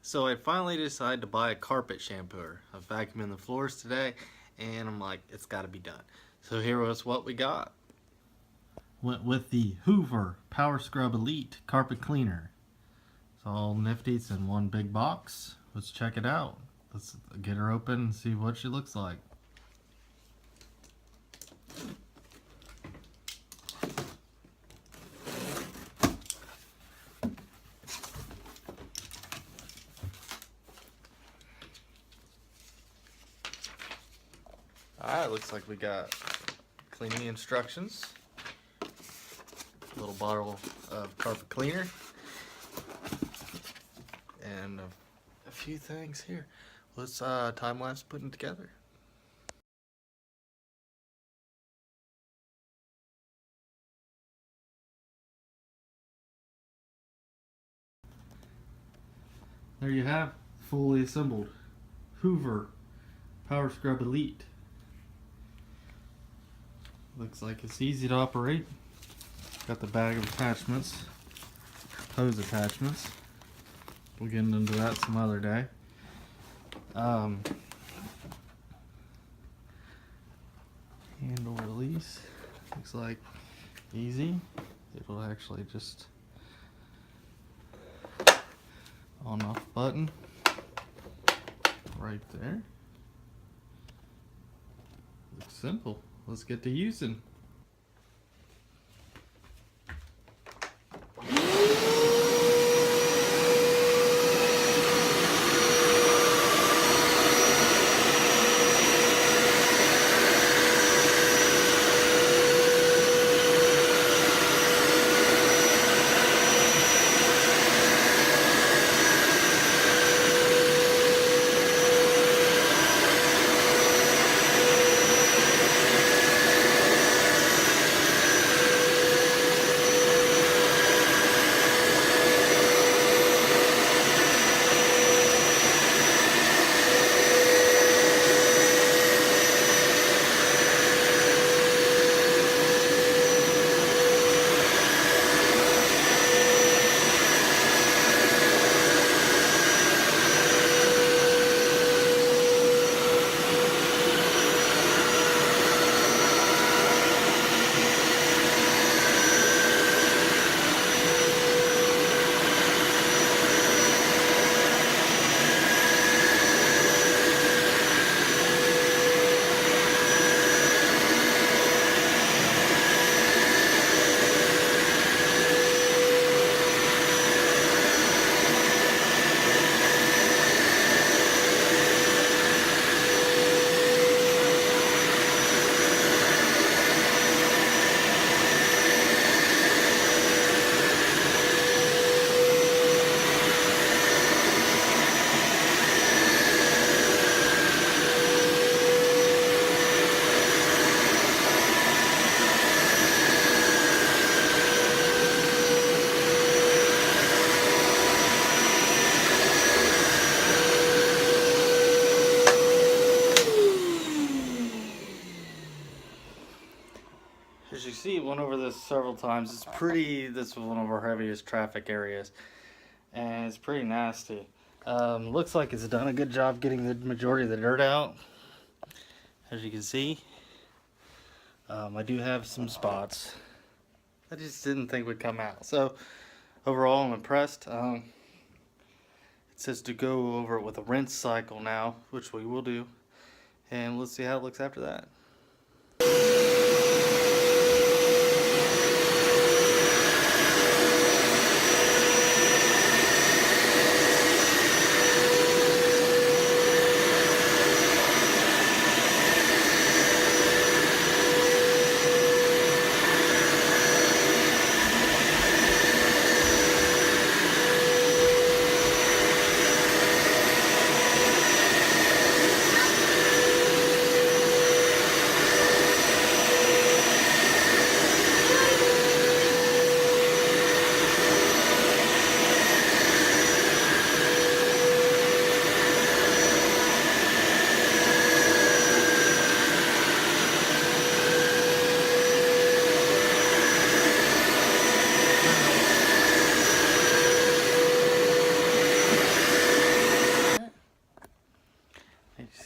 So I finally decided to buy a carpet shampooer. I'm vacuuming the floors today, and I'm like, it's got to be done. So here was what we got. Went with the Hoover Power Scrub Elite Carpet Cleaner. It's all Nifty It'S in one big box. Let's check it out. Let's get her open and see what she looks like. Alright, looks like we got cleaning instructions, a little bottle of carpet cleaner, and a few things here. Let's time-lapse putting it together. There you have, fully assembled Hoover Power Scrub Elite. Looks like it's easy to operate. Got the bag of attachments, hose attachments. We'll get into that some other day. Handle release. Looks like easy. It'll actually just on off button right there. Looks simple. Let's get to using. As you see, went over this several times. This is one of our heaviest traffic areas, and it's pretty nasty. Looks like it's done a good job getting the majority of the dirt out. As you can see, I do have some spots I just didn't think would come out. So overall, I'm impressed. It says to go over it with a rinse cycle now, which we will do, and let's see how it looks after that.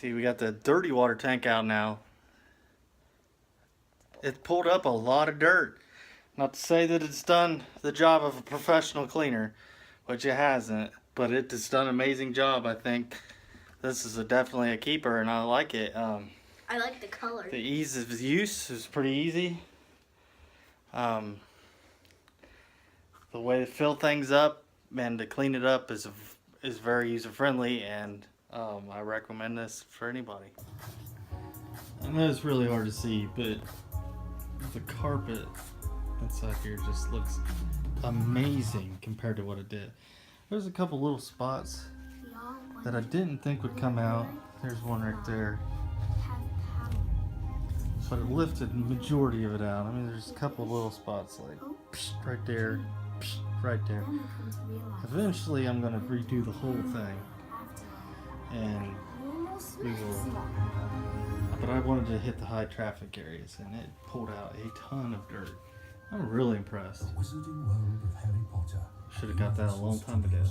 See, we got the dirty water tank out now. It pulled up a lot of dirt. Not to say that it's done the job of a professional cleaner, which it hasn't, but it has done an amazing job. I think this is definitely a keeper, and I like it. I like the color. The ease of use is pretty easy. The way to fill things up and to clean it up is very user friendly, and I recommend this for anybody. I know it's really hard to see, but the carpet inside here just looks amazing compared to what it did. There's a couple little spots that I didn't think would come out. There's one right there. But it lifted the majority of it out. I mean, there's a couple of little spots like right there, right there. Eventually, I'm going to redo the whole thing. And we will. But I wanted to hit the high traffic areas, and it pulled out a ton of dirt. I'm really impressed. Should have got that a long time ago.